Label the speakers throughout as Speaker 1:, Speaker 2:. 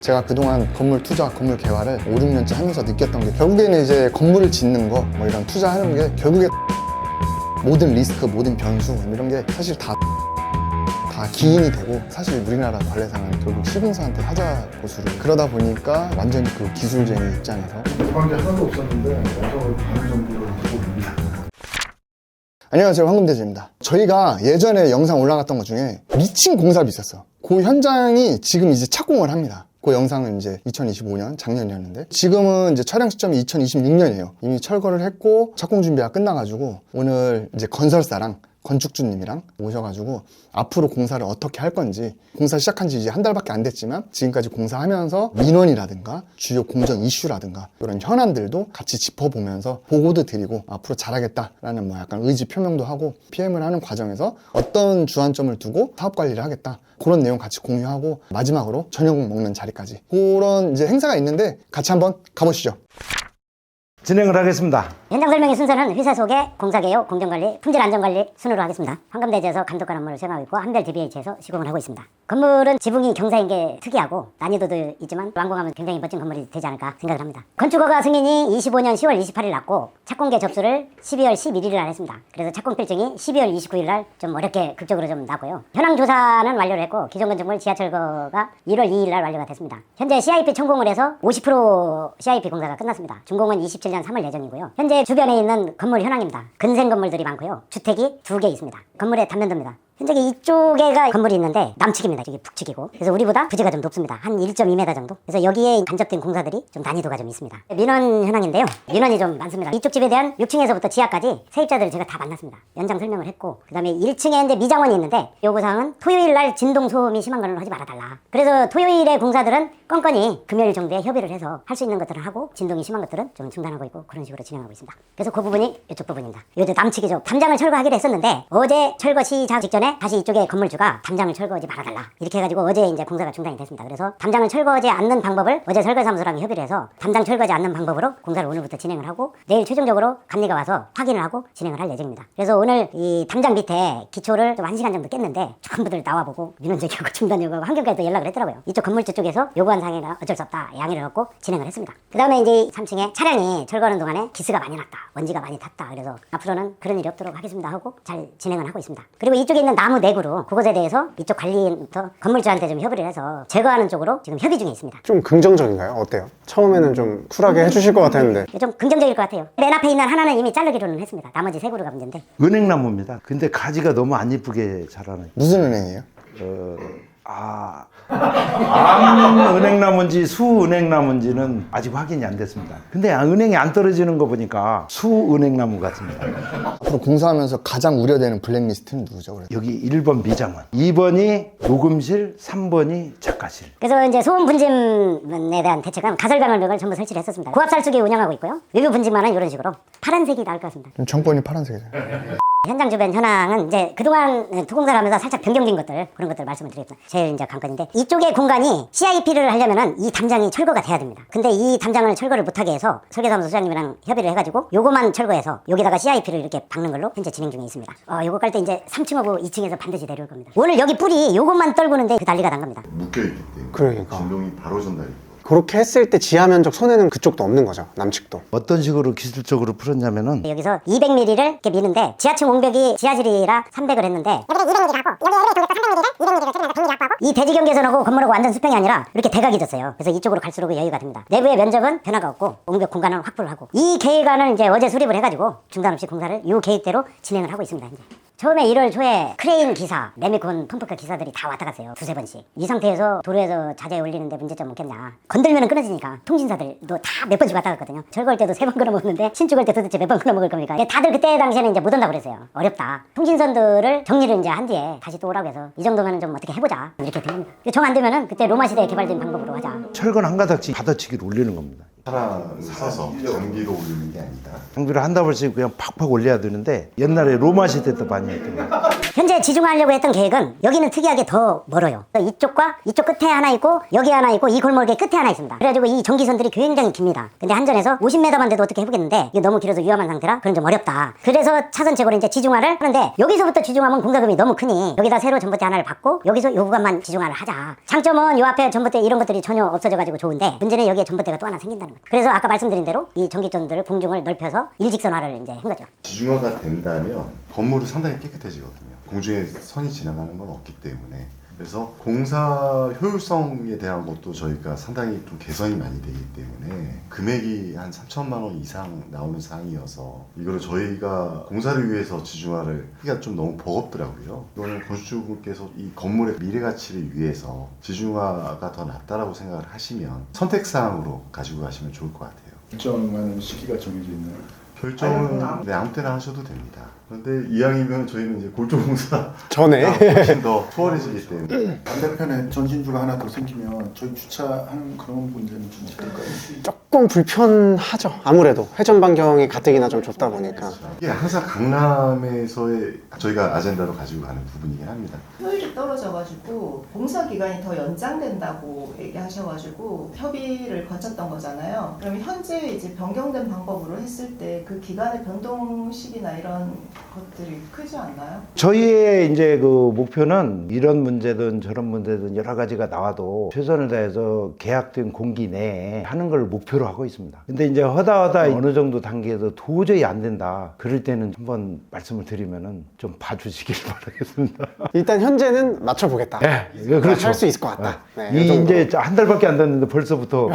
Speaker 1: 제가 그동안 건물 투자, 건물 개발을 5, 6년째 하면서 느꼈던 게 결국에는 이제 건물을 짓는 거, 뭐 이런 투자하는 게 결국에 모든 리스크, 모든 변수 이런 게 사실 다 기인이 되고, 사실 우리나라 관례상은 결국 시공사한테 하자 보수를, 그러다 보니까 완전히 그 기술쟁이 입장에서
Speaker 2: 관계 하나도 없었는데 영상을 반을 정도를 보고 있습니다.
Speaker 1: 안녕하세요, 황금대지입니다. 저희가 예전에 영상 올라갔던 것 중에 미친 공사업이 있었어요. 그 현장이 지금 이제 착공을 합니다. 그 영상은 이제 2025년 작년이었는데, 지금은 이제 촬영 시점이 2026년이에요. 이미 철거를 했고 착공 준비가 끝나가지고 오늘 이제 건설사랑 건축주님이랑 오셔가지고 앞으로 공사를 어떻게 할 건지, 공사 시작한 지 이제 한 달밖에 안 됐지만 지금까지 공사하면서 민원이라든가 주요 공정 이슈라든가 이런 현안들도 같이 짚어보면서 보고도 드리고 앞으로 잘하겠다라는 뭐 약간 의지 표명도 하고, PM을 하는 과정에서 어떤 주안점을 두고 사업 관리를 하겠다, 그런 내용 같이 공유하고 마지막으로 저녁 먹는 자리까지, 그런 이제 행사가 있는데 같이 한번 가보시죠.
Speaker 3: 진행을 하겠습니다.
Speaker 4: 현장 설명의 순서는 회사 소개, 공사 개요, 공정관리, 품질 안전관리 순으로 하겠습니다. 황금대지에서 감독관 업무를 수행하고 있고, 한별 DBH에서 시공을 하고 있습니다. 건물은 지붕이 경사인 게 특이하고 난이도도 있지만 완공하면 굉장히 멋진 건물이 되지 않을까 생각을 합니다. 건축허가 승인이 25년 10월 28일 났고 착공계 접수를 12월 11일 날 했습니다. 그래서 착공 필증이 12월 29일 날 좀 어렵게 극적으로 좀 나고요. 현황 조사는 완료를 했고 기존 건축물 지하철거가 1월 2일 날 완료가 됐습니다. 현재 CIP 천공을 해서 50% CIP 공사가 끝났습니다. 준공은 27년 3월 예정이고요. 현재 주변에 있는 건물 현황입니다. 근생 건물들이 많고요. 주택이 2개 있습니다. 건물의 단면도입니다. 현재 이쪽에가 건물이 있는데 남측입니다. 저기 북측이고. 그래서 우리보다 부지가 좀 높습니다. 한 1.2m 정도. 그래서 여기에 간접된 공사들이 좀 난이도가 좀 있습니다. 민원 현황인데요. 민원이 좀 많습니다. 이쪽 집에 대한 6층에서부터 지하까지 세입자들을 제가 다 만났습니다. 연장 설명을 했고, 그 다음에 1층에 이제 미장원이 있는데 요구사항은 토요일 날 진동 소음이 심한 거는 하지 말아달라. 그래서 토요일에 공사들은 건건히 금요일 정도에 협의를 해서 할 수 있는 것들은 하고, 진동이 심한 것들은 좀 중단하고 있고, 그런 식으로 진행하고 있습니다. 그래서 그 부분이 이쪽 부분입니다. 요즘 남측이죠. 담장을 철거하기로 했었는데 어제 철거 시작 직전에 다시 이쪽에 건물주가 담장을 철거하지 말아달라 이렇게 해가지고 어제 이제 공사가 중단이 됐습니다. 그래서 담장을 철거하지 않는 방법을 어제 설계사무소랑 협의를 해서 담장 철거하지 않는 방법으로 공사를 오늘부터 진행을 하고, 내일 최종적으로 감리가 와서 확인을 하고 진행을 할 예정입니다. 그래서 오늘 이 담장 밑에 기초를 좀 1시간 정도 깼는데 전부들 나와보고 민원 제기하고 중단 요구하고 환경까지 또 연락을 했더라고요. 이쪽 건물주 쪽에서 요구한 사항이라 어쩔 수 없다 양해를 얻고 진행을 했습니다. 그 다음에 이제 3층에 차량이 철거하는 동안에 기스가 많이 났다, 먼지가 많이 탔다, 그래서 앞으로는 그런 일이 없도록 하겠습니다 하고 잘 진행을 하고 있습니다. 그리고 이쪽에 있는 나무 내구로 그것에 대해서 이쪽 관리부터 건물주한테 좀 협의를 해서 제거하는 쪽으로 지금 협의 중에 있습니다.
Speaker 5: 좀 긍정적인가요? 어때요? 처음에는 좀 쿨하게 해주실 것 같았는데.
Speaker 4: 좀 긍정적일 것 같아요. 맨 앞에 있는 하나는 이미 자르기로는 했습니다. 나머지 세 그루가 문제인데.
Speaker 3: 은행나무입니다. 근데 가지가 너무 안 이쁘게 자라는.
Speaker 1: 무슨 은행이에요?
Speaker 3: 은행나무인지 수은행나무인지는 아직 확인이 안 됐습니다. 근데 은행이 안 떨어지는 거 보니까 수은행나무 같습니다.
Speaker 1: 앞으로 공사하면서 가장 우려되는 블랙리스트는 누구죠? 그래서?
Speaker 3: 여기 1번 미장원, 2번이 녹음실, 3번이 작가실.
Speaker 4: 그래서 이제 소음 분진에 대한 대책은 가설방열벽을 전부 설치를 했었습니다. 고압살수기 운영하고 있고요. 외부 분진만은 이런 식으로 파란색이 나을 것 같습니다.
Speaker 1: 정권이 파란색이죠.
Speaker 4: 현장 주변 현황은 이제 그동안 토공사를 하면서 살짝 변경된 것들, 그런 것들 말씀을 드리겠습니다. 제일 이제 관건인데, 이쪽의 공간이 CIP를 하려면은 이 담장이 철거가 돼야 됩니다. 근데 이 담장을 철거를 못하게 해서 설계사무소 소장님이랑 협의를 해가지고 요거만 철거해서 여기다가 CIP를 이렇게 박는 걸로 현재 진행 중에 있습니다. 요거 깔 때 이제 3층하고 2층에서 반드시 내려올 겁니다. 오늘 여기 뿌리 요것만 떨구는데 그 난리가 난 겁니다.
Speaker 2: 묶여있기 때문에
Speaker 5: 그러니까.
Speaker 2: 진동이 바로 전달이.
Speaker 5: 그렇게 했을 때 지하 면적 손해는 그쪽도 없는 거죠, 남측도.
Speaker 3: 어떤 식으로 기술적으로 풀었냐면은
Speaker 4: 여기서 200mm를 이렇게 미는데 지하층 옹벽이 지하실이라 300을 했는데 여기는 200mm를 하고 여기 동작도 300mm를 200mm를 줄이면서 동작하고 이 대지경 개선하고 건물하고 완전 수평이 아니라 이렇게 대각이 졌어요. 그래서 이쪽으로 갈수록 여유가 됩니다. 내부의 면적은 변화가 없고 옹벽 공간은 확보를 하고, 이 계획안을 이제 어제 수립을 해가지고 중단 없이 공사를 이 계획대로 진행을 하고 있습니다. 이제. 처음에 1월 초에 크레인 기사, 레미콘 펌프카 기사들이 다 왔다 갔어요. 두세 번씩. 이 상태에서 도로에서 자재 올리는데 문제점 없겠냐. 건들면 끊어지니까 통신사들도 다 몇 번씩 왔다 갔거든요. 철거할 때도 3번 끊어먹는데 신축할 때 도대체 몇 번 끊어먹을 겁니까? 다들 그때 당시에는 이제 못 온다고 그랬어요. 어렵다. 통신선들을 정리를 이제 한 뒤에 다시 또 오라고 해서 이 정도면 좀 어떻게 해보자. 이렇게 된 겁니다. 정 안 되면은 그때 로마 시대에 개발된 방법으로 하자.
Speaker 3: 철근 한 가닥씩 받아치기로 올리는 겁니다.
Speaker 6: 살아서 장비로 올리는 게 아니다.
Speaker 3: 장비를 한 다발씩 그냥 팍팍 올려야 되는데 옛날에 로마 시대 때 많이 했던 거예요.
Speaker 4: 현재 지중화하려고 했던 계획은 여기는 특이하게 더 멀어요. 이쪽과 이쪽 끝에 하나 있고 여기 하나 있고 이 골목의 끝에 하나 있습니다. 그래가지고 이 전기선들이 굉장히 깁니다. 근데 한전에서 50m만 돼도 어떻게 해보겠는데 이게 너무 길어서 위험한 상태라 그건 좀 어렵다. 그래서 차선 최고로 이제 지중화를 하는데 여기서부터 지중화하면 공사금이 너무 크니 여기다 새로 전봇대 하나를 받고 여기서 요 구간만 지중화를 하자. 장점은 요 앞에 전봇대 이런 것들이 전혀 없어져가지고 좋은데 문제는 여기에 전봇대가 또 하나 생긴다는 거죠. 그래서 아까 말씀드린 대로 이 전기전들 공중을 넓혀서 일직선화를 이제 한 거죠.
Speaker 6: 지중화가 된다면 건물은 상당히 깨끗해지거든요. 공중에 선이 지나가는 건 없기 때문에. 그래서 공사 효율성에 대한 것도 저희가 상당히 좀 개선이 많이 되기 때문에 금액이 한 3천만 원 이상 나오는 사항이어서 이거를 저희가 공사를 위해서 지중화를 하기가 좀 너무 버겁더라고요. 이거는 건축주분께서 이 건물의 미래 가치를 위해서 지중화가 더 낫다라고 생각을 하시면 선택사항으로 가지고 가시면 좋을 것 같아요.
Speaker 2: 결정하는 시기가 정해져 있나요?
Speaker 6: 결정은 네, 아무 때나 하셔도 됩니다. 그런데 이왕이면 저희는 이제 골조공사
Speaker 5: 전에
Speaker 6: 훨씬 더 수월해지기 때문에
Speaker 2: 반대편에 전신주가 하나 더 생기면 저희 주차하는 그런 문제는 좀 있을까요?
Speaker 5: 조금 불편하죠. 아무래도 회전 반경이 가뜩이나 좀 좁다 보니까.
Speaker 6: 이게 항상 강남에서의 저희가 아젠다로 가지고 가는 부분이긴 합니다.
Speaker 7: 효율이 떨어져가지고 공사 기간이 더 연장된다고 얘기하셔가지고 협의를 거쳤던 거잖아요. 그러면 현재 이제 변경된 방법으로 했을 때 그 기간의 변동식이나 이런 것들이 크지 않나요?
Speaker 3: 저희의 이제 그 목표는 이런 문제든 저런 문제든 여러 가지가 나와도 최선을 다해서 계약된 공기 내에 하는 걸 목표로 하고 있습니다. 근데 이제 하다 어느 정도 단계에서 도저히 안 된다. 그럴 때는 한번 말씀을 드리면은 좀 봐주시길 바라겠습니다.
Speaker 5: 일단 현재는 맞춰보겠다.
Speaker 3: 네, 그렇죠.
Speaker 5: 할 수 있을 것 같다. 네,
Speaker 3: 이
Speaker 5: 이 정도로.
Speaker 3: 이제 한 달밖에 안 됐는데 벌써부터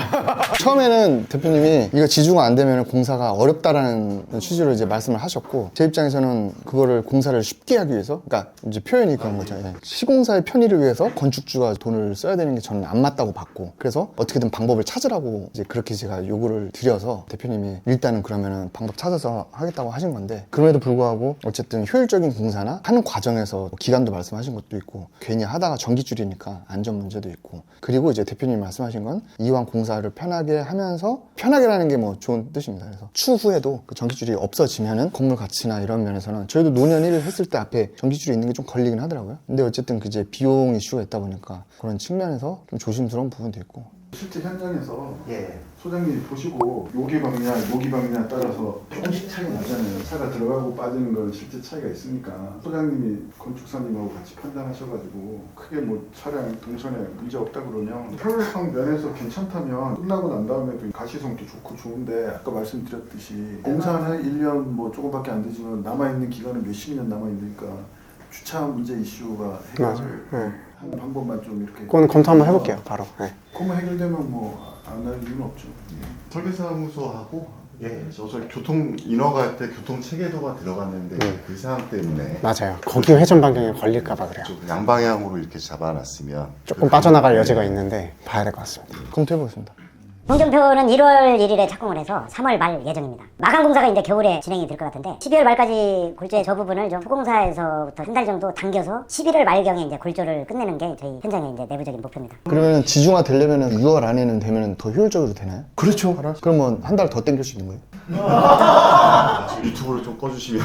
Speaker 1: 처음에는 대표님이 이거 지중화 안 되면 공사가 어렵다라는 취지로 이제 말씀을 하셨고 제 입장에서는 그거를 공사를 쉽게 하기 위해서 그러니까 이제 표현이 그런 거죠. 예. 시공사의 편의를 위해서 건축주가 돈을 써야 되는 게 저는 안 맞다고 봤고 그래서 어떻게든 방법을 찾으라고 이제 그렇게 제가 요구를 드려서 대표님이 일단은 그러면은 방법 찾아서 하겠다고 하신 건데 그럼에도 불구하고 어쨌든 효율적인 공사나 하는 과정에서 기간도 말씀하신 것도 있고 괜히 하다가 전기줄이니까 안전 문제도 있고 그리고 이제 대표님이 말씀하신 건 이왕 공사를 편하게 하면서 편하게라는 게 뭐 좋은 뜻입니다. 그래서 추후에도 그 전기줄이 없어지면은 건물 가치나 이런 면에서는 저희도 노년 1을 했을 때 앞에 전기줄이 있는 게 좀 걸리긴 하더라고요. 근데 어쨌든 그 이제 비용 이슈가 있다 보니까 그런 측면에서 좀 조심스러운 부분도 있고
Speaker 2: 실제 현장에서
Speaker 3: 예.
Speaker 2: 소장님이 보시고 여기 방이냐 여기 방이냐 따라서 조금씩 차이 나잖아요. 차가 들어가고 빠지는 건 실제 차이가 있으니까 소장님이 건축사님하고 같이 판단하셔가지고 크게 뭐 차량 동선에 문제 없다 그러면 효율성 면에서 괜찮다면 끝나고 난 다음에도 가시성도 좋고 좋은데 아까 말씀드렸듯이 공사는 1년 뭐 조금밖에 안 되지만 남아있는 기간은 몇십 년 남아있으니까 주차 문제 이슈가
Speaker 5: 맞아요.
Speaker 2: 해결 하는 방법만 좀 이렇게
Speaker 5: 그건 검토 한번 해볼게요. 바로. 네.
Speaker 2: 그거만 해결되면 뭐 안 할 이유는 없죠.
Speaker 6: 설계사무소하고 저 교통 인허 갈 때 교통 체계도가 들어갔는데 그 사항 때문에
Speaker 5: 맞아요. 거기 회전 반경에 걸릴까봐 그래요.
Speaker 6: 좀 양방향으로 이렇게 잡아놨으면
Speaker 5: 조금 빠져나갈 여지가 있는데 봐야 될 것 같습니다.
Speaker 1: 검토해보겠습니다.
Speaker 4: 홍준표는 1월 1일에 착공을 해서 3월 말 예정입니다. 마감 공사가 이제 겨울에 진행이 될 것 같은데 12월 말까지 골조의 저 부분을 좀 후공사에서부터 한 달 정도 당겨서 11월 말경에 이제 골조를 끝내는 게 저희 현장의 이제 내부적인 목표입니다.
Speaker 1: 그러면 지중화 되려면은 6월 안에는 되면 더 효율적으로 되나요?
Speaker 3: 그렇죠.
Speaker 1: 그러면 한 달 더 땡길 수 있는 거예요?
Speaker 6: 유튜브를 좀 꺼주시면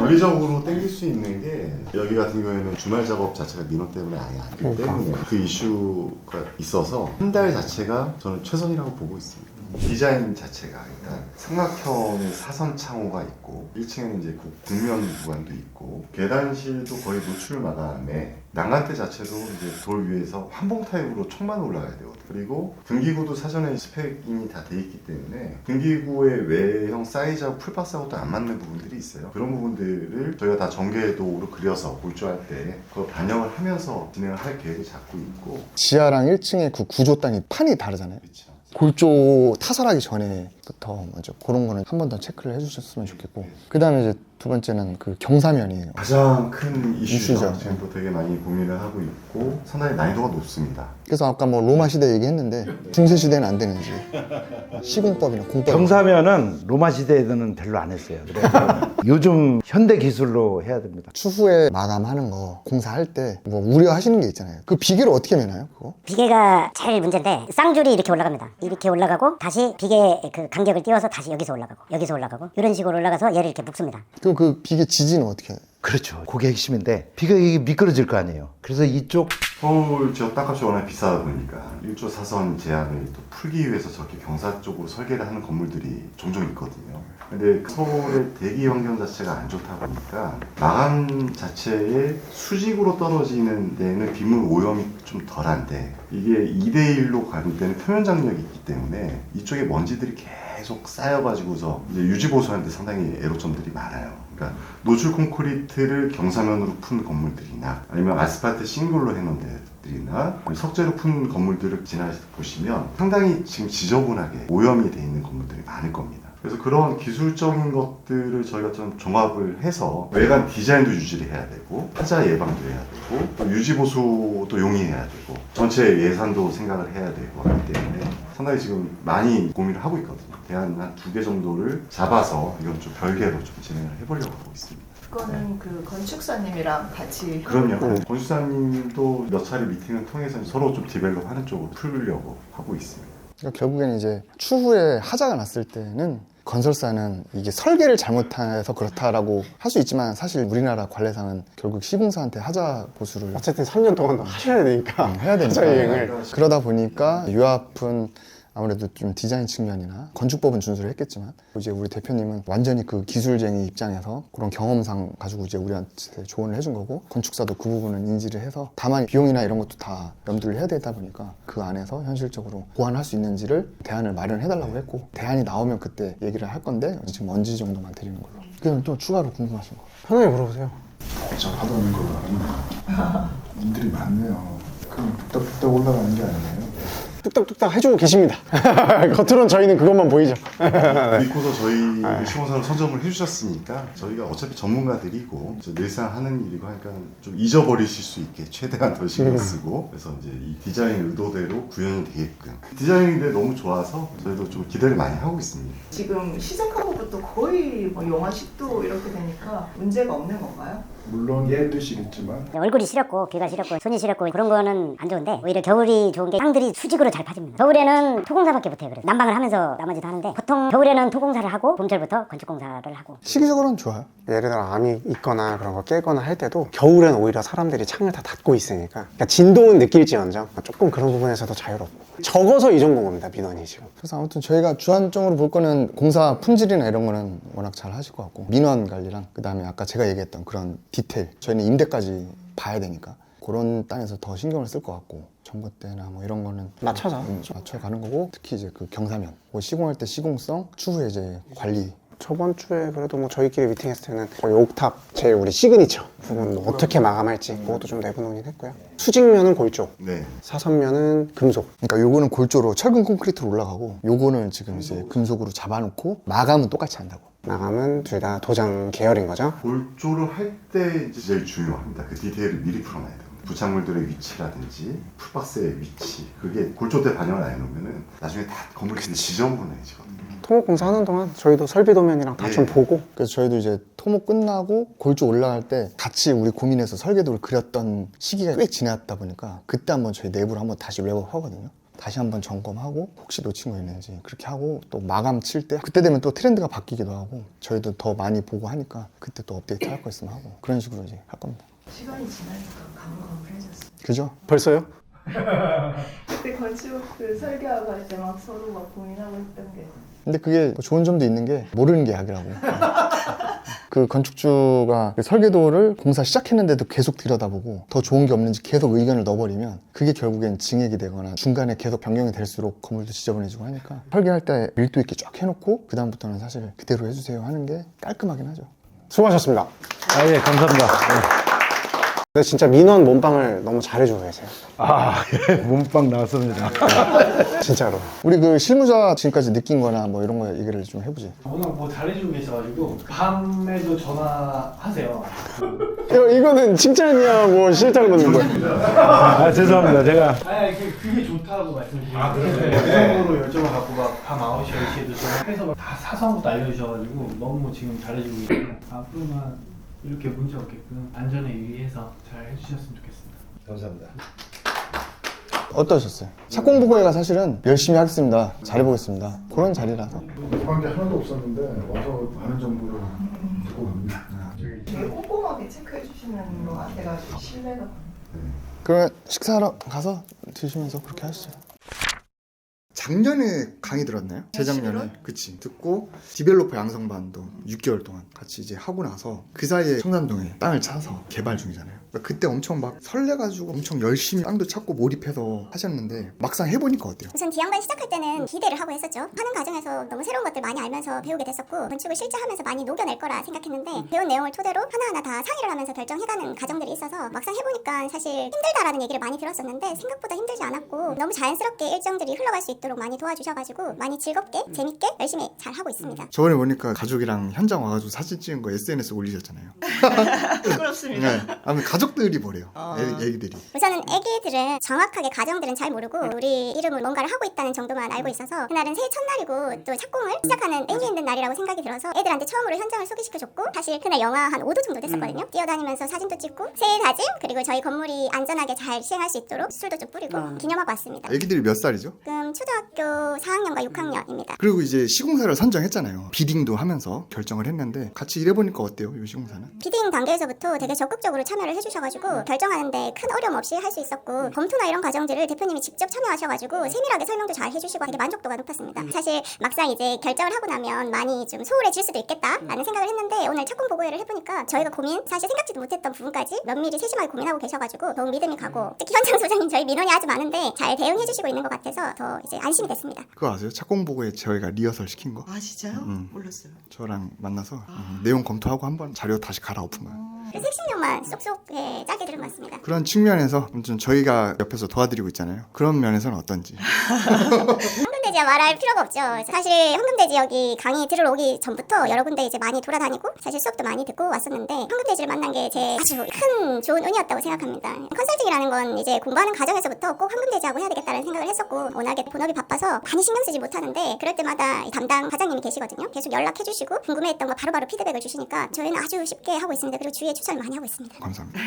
Speaker 6: 물리적으로 땡길 수 있는 게 여기 같은 경우에는 주말 작업 자체가 민원 때문에 아예 안 되기 때문에 그 이슈가 있어서 한 달 자체가 저는 최선이라고 보고 있습니다. 디자인 자체가 일단 삼각형의 사선 창호가 있고 1층에는 이제 국면 구간도 있고 계단실도 거의 노출 마감에 난간대 자체도 이제 돌 위에서 환봉 타입으로 총만 올라가야 되거든요. 그리고 등기구도 사전에 스펙이 다 돼 있기 때문에 등기구의 외형 사이즈하고 풀박스하고도 안 맞는 부분들이 있어요. 그런 부분들을 저희가 다 전개도로 그려서 골조할 때 그걸 반영을 하면서 진행을 할 계획을 잡고 있고
Speaker 1: 지하랑 1층의 그 구조 단위 판이 다르잖아요.
Speaker 6: 그렇죠.
Speaker 1: 골조 타설하기 전에부터 먼저 그런 거는 한 번 더 체크를 해주셨으면 좋겠고 그 다음에 이제 두 번째는 그 경사면이에요.
Speaker 6: 가장 큰 이슈죠.
Speaker 1: 이슈죠.
Speaker 6: 지금도 되게 많이 고민을 하고 있고 상당히 난이도가 높습니다.
Speaker 1: 그래서 아까 뭐 로마 시대 얘기했는데 중세 시대는 안 되는지 시공법이나 공법.
Speaker 3: 경사면은 로마 시대에는 별로 안 했어요. 그래서 요즘 현대 기술로 해야 됩니다.
Speaker 1: 추후에 마감하는 거 공사할 때 뭐 우려하시는 게 있잖아요. 그 비계를 어떻게 매나요? 그거?
Speaker 4: 비계가 제일 문제인데 쌍줄이 이렇게 올라갑니다. 이렇게 올라가고 다시 비계 그 간격을 띄워서 다시 여기서 올라가고 이런 식으로 올라가서 얘를 이렇게 묶습니다.
Speaker 1: 그럼 그 비계 지지는 어떻게 해요?
Speaker 3: 그렇죠. 그게 핵심인데 비가 이게 미끄러질 거 아니에요. 그래서 이쪽
Speaker 6: 서울 지역 땅값이 워낙 비싸다 보니까 1조 4선 제한을 또 풀기 위해서 저렇게 경사 쪽으로 설계를 하는 건물들이 종종 있거든요. 근데 서울의 대기 환경 자체가 안 좋다 보니까 마감 자체에 수직으로 떨어지는 데는 빗물 오염이 좀 덜한데 이게 2대1로 가는 데는 표면 장력이 있기 때문에 이쪽에 먼지들이 계속 쌓여가지고서 이제 유지보수하는데 상당히 애로점들이 많아요. 그러니까 노출 콘크리트를 경사면으로 푼 건물들이나 아니면 아스팔트 싱글로 해놓은 데들이나 석재로 푼 건물들을 지나보시면 상당히 지금 지저분하게 오염이 돼 있는 건물들이 많을 겁니다. 그래서 그런 기술적인 것들을 저희가 좀 종합을 해서 외관 디자인도 유지를 해야 되고 하자 예방도 해야 되고 또 유지보수도 용이해야 되고 전체 예산도 생각을 해야 되고 하기 때문에 상당히 지금 많이 고민을 하고 있거든요. 대안 한 2개 정도를 잡아서 이건 좀 별개로 좀 진행을 해보려고 하고 있습니다.
Speaker 7: 그거는 그 건축사님이랑 같이
Speaker 6: 그럼요. 건축사님도 몇 차례 미팅을 통해서 서로 좀 디벨롭하는 쪽으로 풀려고 하고 있습니다.
Speaker 1: 그러니까 결국에는 이제 추후에 하자가 났을 때는 건설사는 이게 설계를 잘못해서 그렇다라고 할 수 있지만 사실 우리나라 관례상은 결국 시공사한테 하자 보수를
Speaker 5: 어쨌든 3년 동안 하셔야 되니까
Speaker 1: 해야 되니까
Speaker 5: 하자 이행을.
Speaker 1: 그러다 보니까 유압은 아무래도 좀 디자인 측면이나 건축법은 준수를 했겠지만 이제 우리 대표님은 완전히 그 기술쟁이 입장에서 그런 경험상 가지고 이제 우리한테 조언을 해준 거고 건축사도 그 부분은 인지를 해서 다만 비용이나 이런 것도 다 염두를 해야 되다 보니까 그 안에서 현실적으로 보완할 수 있는지를 대안을 마련해달라고 했고 대안이 나오면 그때 얘기를 할 건데 지금 언제 정도만 드리는 걸로. 그럼 또 추가로 궁금하신 거?
Speaker 5: 편하게 물어보세요.
Speaker 2: 복잡하다는 걸 아니에요. 일들이 많네요. 그럼 뚝딱뚝딱 올라가는 게 아니에요.
Speaker 5: 뚝딱뚝딱 해주고 계십니다. 겉으로는 저희는 그것만 보이죠.
Speaker 6: 믿고서 저희 시공사를 선정을 해주셨으니까 저희가 어차피 전문가들이고 늘상 하는 일이고 하니까 좀 잊어버리실 수 있게 최대한 더 신경 쓰고 그래서 이제 이 디자인 의도대로 구현이 되게끔 디자인인데 너무 좋아서 저희도 좀 기대를 많이 하고 있습니다.
Speaker 7: 지금 시작하고부터 거의 뭐 영하 10도 이렇게 되니까 문제가 없는 건가요?
Speaker 2: 물론 얘도 싫겠지만
Speaker 4: 얼굴이 시렵고 귀가 시렵고 손이 시렵고 그런 거는 안 좋은데 오히려 겨울이 좋은 게 땅들이 수직으로 잘 파집니다. 겨울에는 토공사밖에 못해요. 그래서 난방을 하면서 나머지도 하는데 보통 겨울에는 토공사를 하고 봄철부터 건축공사를 하고
Speaker 1: 시기적으로는 좋아요.
Speaker 5: 예를 들어 암이 있거나 그런 거 깨거나 할 때도 겨울엔 오히려 사람들이 창을 다 닫고 있으니까 그러니까 진동은 느낄지언정 조금 그런 부분에서도 자유롭고 적어서 이 정도인 겁니다. 민원이 지금.
Speaker 1: 그래서 아무튼 저희가 주안점으로 볼 거는 공사 품질이나 이런 거는 워낙 잘 하실 것 같고 민원 관리랑 그 다음에 아까 제가 얘기했던 그런 디테일 저희는 임대까지 봐야 되니까 그런 땅에서 더 신경을 쓸 것 같고 전봇대나 뭐 이런 거는
Speaker 5: 맞춰서.
Speaker 1: 맞춰가는 거고 특히 이제 그 경사면 뭐 시공할 때 시공성 추후에 이제 관리
Speaker 5: 저번 주에 그래도 뭐 저희끼리 미팅했을 때는 거의 옥탑 제일 우리 시그니처 부분 뭐 어떻게 마감할지 그것도 좀 내부 논의했고요. 수직면은 골조,
Speaker 6: 네.
Speaker 5: 사선면은 금속.
Speaker 1: 그러니까 요거는 골조로 철근 콘크리트로 올라가고 요거는 지금 이제 금속으로 잡아놓고 마감은 똑같이 한다고.
Speaker 5: 마감은 둘 다 도장 계열인 거죠.
Speaker 6: 골조를 할 때 제일 중요합니다. 그 디테일을 미리 풀어놔야 됩니다. 부착물들의 위치라든지 풀박스의 위치 그게 골조 때 반영을 안 해놓으면 나중에 다 건물들이 지저분해지거든요.
Speaker 5: 토목공사 하는 동안 저희도 설비도면이랑 다 좀
Speaker 6: 네.
Speaker 5: 보고
Speaker 1: 그래서 저희도 이제 토목 끝나고 골조 올라갈 때 같이 우리 고민해서 설계도를 그렸던 시기가 꽤 지났다 보니까 그때 한번 저희 내부로 한번 다시 랩업 하거든요. 다시 한번 점검하고 혹시 놓친 거 있는지 그렇게 하고 또 마감 칠 때 그때 되면 또 트렌드가 바뀌기도 하고 저희도 더 많이 보고 하니까 그때 또 업데이트 할 거 있으면 하고 그런 식으로 이제 할 겁니다.
Speaker 7: 시간이 지나니까 가물가물해졌어요.
Speaker 1: 그죠?
Speaker 5: 벌써요?
Speaker 7: 그때 건축 그 설계하고 할 때 막 서로 막 고민하고 했던 게
Speaker 1: 근데 그게 좋은 점도 있는 게 모르는 게 약이라고. 그 건축주가 그 설계도를 공사 시작했는데도 계속 들여다보고 더 좋은 게 없는지 계속 의견을 넣어버리면 그게 결국엔 증액이 되거나 중간에 계속 변경이 될수록 건물도 지저분해지고 하니까 설계할 때 밀도 있게 쫙 해놓고 그 다음부터는 사실 그대로 해주세요 하는 게 깔끔하긴 하죠.
Speaker 5: 수고하셨습니다.
Speaker 3: 아, 예, 감사합니다. 네.
Speaker 5: 근데 진짜 민원 몸빵을 너무 잘해주고 계세요.
Speaker 3: 아, 예, 몸빵 나왔습니다.
Speaker 5: 진짜로.
Speaker 1: 우리 그 실무자 지금까지 느낀 거나 뭐 이런 거 얘기를 좀 해보지.
Speaker 8: 워낙 뭐 잘해주고 계셔가지고 밤에도 전화하세요.
Speaker 5: 이거는 칭찬이야 뭐 싫다고 그러는 거야.
Speaker 3: 아, 죄송합니다. 제가
Speaker 8: 아니 그게 좋다고 말씀드리고 그 정도로 열정을 갖고 막 밤 9시, 10시에도 전화해서 막 다 사성부터 알려주셔가지고 너무 지금 잘해주고 계시고 앞으로만 이렇게 문제 없게끔 안전에 유의해서 잘 해주셨으면 좋겠습니다.
Speaker 3: 감사합니다.
Speaker 1: 어떠셨어요? 착공보고회가 사실은 열심히 하겠습니다, 잘해보겠습니다, 그런 자리라서.
Speaker 2: 궁금한 게 하나도 없었는데 와서 많은 정보를 듣고 갑니다.
Speaker 7: 되게 꼼꼼하게 체크해 주시는 것 같아가지고 신뢰가 갑니다.
Speaker 1: 그러면 식사하러 가서 드시면서 그렇게 하시죠. 작년에 강의 들었나요? 재작년에. 그치. 듣고 디벨로퍼 양성반도 6개월 동안 같이 이제 하고 나서 그 사이에 청담동에 땅을 차서 개발 중이잖아요. 그러니까 그때 엄청 막 설레가지고 엄청 열심히 땅도 찾고 몰입해서 하셨는데 막상 해보니까 어때요?
Speaker 9: 우선 기양반 시작할 때는 기대를 하고 했었죠. 하는 과정에서 너무 새로운 것들 많이 알면서 배우게 됐었고 건축을 실제 하면서 많이 녹여낼 거라 생각했는데 배운 내용을 토대로 하나하나 다 상의를 하면서 결정해가는 과정들이 있어서 막상 해보니까 사실 힘들다라는 얘기를 많이 들었었는데 생각보다 힘들지 않았고 너무 자연스럽게 일정들이 흘러갈 수 있도록 많이 도와주셔가지고 많이 즐겁게 재밌게 열심히 잘 하고 있습니다.
Speaker 1: 저번에 보니까 가족이랑 현장 와가지고 사진 찍은 거 SNS 올리셨잖아요.
Speaker 7: 부끄럽습니다.
Speaker 1: 네. 아무튼 가족들이 뭐래요? 애기들이.
Speaker 9: 우선은 애기들은 정확하게 가정들은 잘 모르고 우리 이름으로 뭔가를 하고 있다는 정도만 알고 있어서 그날은 새해 첫날이고 또 착공을 시작하는 의미 있는 날이라고 생각이 들어서 애들한테 처음으로 현장을 소개시켜줬고 사실 그날 영하 한 5도 정도 됐었거든요. 뛰어다니면서 사진도 찍고 새해 다짐 그리고 저희 건물이 안전하게 잘 시행할 수 있도록 술도 좀 뿌리고 기념하고 왔습니다.
Speaker 1: 애기들이 몇 살이죠?
Speaker 9: 지금 초등학교 4학년과 6학년입니다.
Speaker 1: 그리고 이제 시공사를 선정했잖아요. 비딩도 하면서 결정을 했는데 같이 일해보니까 어때요? 이 시공사는?
Speaker 9: 비딩 단계에서부터 되게 적극적으로 참여를 해주셔가지고 결정하는데 큰 어려움 없이 할 수 있었고 검토나 이런 과정들을 대표님이 직접 참여하셔가지고 세밀하게 설명도 잘 해주시고 되게 만족도가 높았습니다. 사실 막상 이제 결정을 하고 나면 많이 좀 소홀해질 수도 있겠다라는 생각을 했는데 오늘 착공 보고회를 해보니까 저희가 고민 사실 생각지도 못했던 부분까지 면밀히 세심하게 고민하고 계셔가지고 더욱 믿음이 가고 특히 현장 소장님 저희 민원이 아주 많은데 잘 대응해주시고 있는 것 같아서 더 이제 안심이 됐습니다.
Speaker 1: 그거 아세요? 착공보고에 저희가 리허설 시킨 거.
Speaker 7: 아 진짜요? 몰랐어요.
Speaker 1: 저랑 만나서 내용 검토하고 한번 자료 다시 갈아엎은 거예요.
Speaker 9: 그래서 핵심력만 쏙쏙 짜게 들은 것 같습니다.
Speaker 1: 그런 측면에서 아무튼 저희가 옆에서 도와드리고 있잖아요. 그런 면에서는 어떤지.
Speaker 9: 황금대지와 말할 필요가 없죠. 사실 황금대 지역이 강의 들으러 오기 전부터 여러 군데 이제 많이 돌아다니고 사실 수업도 많이 듣고 왔었는데 황금대지를 만난 게 제 아주 큰 좋은 운이었다고 생각합니다. 컨설팅이라는 건 이제 공부하는 과정에서부터 꼭 황금대지하고 해야 되겠다는 생각을 했었고 워낙에 본업이 바빠서 많이 신경 쓰지 못하는데 그럴 때마다 담당 과장님이 계시거든요. 계속 연락해주시고 궁금해했던 거 바로바로 피드백을 주시니까 저희는 아주 쉽게 하고 있습니다. 그리고 주위에 추천을 많이 하고 있습니다.
Speaker 1: 감사합니다.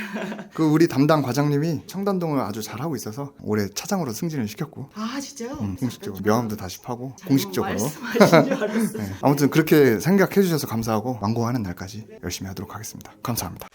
Speaker 1: 그 우리 담당 과장님이 청담동을 아주 잘하고 있어서 올해 차장으로 승진을 시켰고
Speaker 7: 아 진짜요?
Speaker 1: 공식적으로 명함도 다시 파고 공식적으로.
Speaker 7: 말씀하신 줄 알았어요.
Speaker 1: 네. 아무튼 그렇게 생각해 주셔서 감사하고 완공하는 날까지 열심히 하도록 하겠습니다. 감사합니다.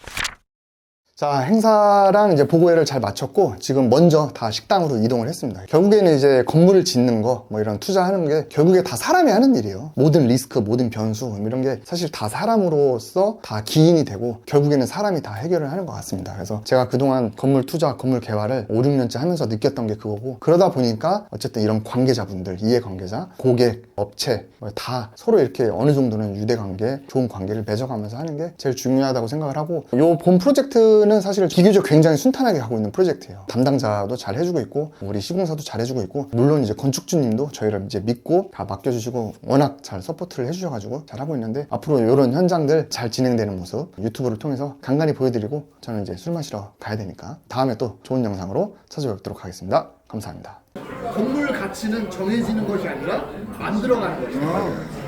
Speaker 1: 자, 행사랑 이제 보고회를 잘 마쳤고 지금 먼저 다 식당으로 이동을 했습니다. 결국에는 이제 건물을 짓는 거 뭐 이런 투자하는 게 결국에 다 사람이 하는 일이에요. 모든 리스크, 모든 변수 이런 게 사실 다 사람으로서 다 기인이 되고 결국에는 사람이 다 해결을 하는 것 같습니다. 그래서 제가 그동안 건물 투자, 건물 개발을 5, 6년째 하면서 느꼈던 게 그거고 그러다 보니까 어쨌든 이런 관계자분들, 이해관계자, 고객, 업체 다 서로 이렇게 어느 정도는 유대관계, 좋은 관계를 맺어가면서 하는 게 제일 중요하다고 생각을 하고 요 본 프로젝트는 사실 비교적 굉장히 순탄하게 가고 있는 프로젝트예요. 담당자도 잘 해주고 있고 우리 시공사도 잘 해주고 있고 물론 이제 건축주님도 저희를 이제 믿고 다 맡겨주시고 워낙 잘 서포트를 해주셔가지고 잘 하고 있는데 앞으로 이런 현장들 잘 진행되는 모습 유튜브를 통해서 간간히 보여드리고 저는 이제 술 마시러 가야 되니까 다음에 또 좋은 영상으로 찾아뵙도록 하겠습니다. 감사합니다.
Speaker 10: 건물 가치는 정해지는 것이 아니라 만들어가는 것이다.